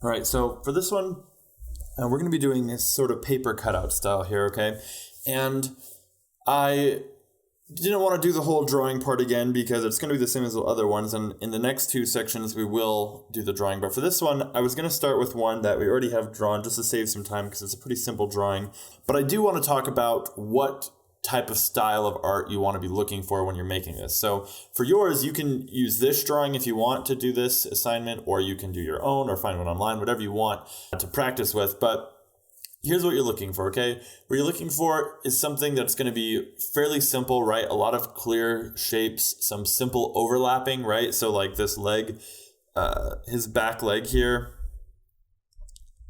All right, so for this one, we're going to be doing this sort of paper cutout style here, okay? And I didn't want to do the whole drawing part again because it's going to be the same as the other ones. And in the next two sections, we will do the drawing. But for this one, I was going to start with one that we already have drawn just to save some time because it's a pretty simple drawing. But I do want to talk about what type of style of art you want to be looking for when you're making this. So for yours, you can use this drawing if you want to do this assignment, or you can do your own or find one online, whatever you want to practice with. But here's what you're looking for, okay? What you're looking for is something that's going to be fairly simple, right? A lot of clear shapes, some simple overlapping, right? So like this leg, his back leg here,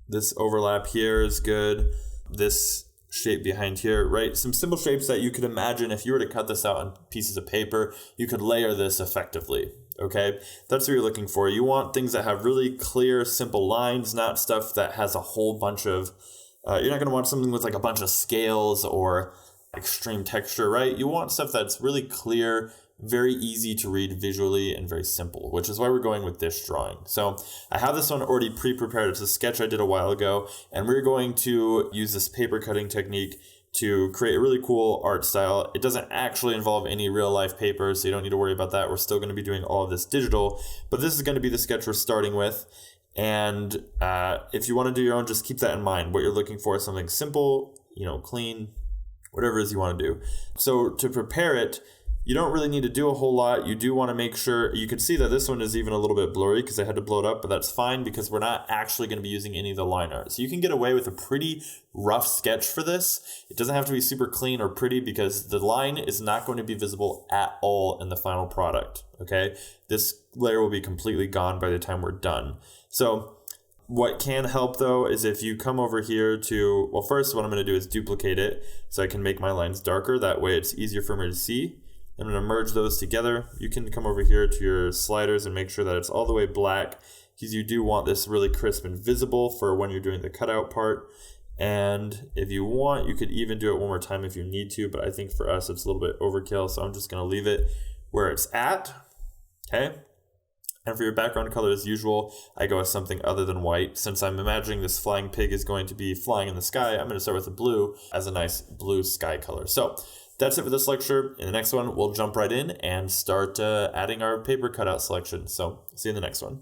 this overlap here is good. This shape behind here, right? Some simple shapes that you could imagine if you were to cut this out on pieces of paper, you could layer this effectively, okay? That's what you're looking for. You want things that have really clear, simple lines, not stuff that has a whole bunch of, you're not going to want something with like a bunch of scales or extreme texture, right? You want stuff that's really clear, very easy to read visually, and very simple, which is why we're going with this drawing. So I have this one already pre-prepared. It's a sketch I did a while ago, and we're going to use this paper cutting technique to create a really cool art style. It doesn't actually involve any real life paper, so you don't need to worry about that. We're still going to be doing all of this digital, but this is going to be the sketch we're starting with. And if you want to do your own, just keep that in mind. What you're looking for is something simple, clean, whatever it is you want to do. So to prepare it, you don't really need to do a whole lot. You do want to make sure, you can see that this one is even a little bit blurry because I had to blow it up, but that's fine because we're not actually going to be using any of the line art. So you can get away with a pretty rough sketch for this. It doesn't have to be super clean or pretty because the line is not going to be visible at all in the final product, okay? This layer will be completely gone by the time we're done. So what can help though is if you come over here to, well, first what I'm going to do is duplicate it so I can make my lines darker. That way it's easier for me to see. I'm going to merge those together. You can come over here to your sliders and make sure that it's all the way black because you do want this really crisp and visible for when you're doing the cutout part. And if you want, you could even do it one more time if you need to, but I think for us it's a little bit overkill, so I'm just going to leave it where it's at, okay? And for your background color, as usual, I go with something other than white. Since I'm imagining this flying pig is going to be flying in the sky, I'm going to start with the blue as a nice blue sky color. So that's it for this lecture. In the next one, we'll jump right in and start adding our paper cutout selection. So see you in the next one.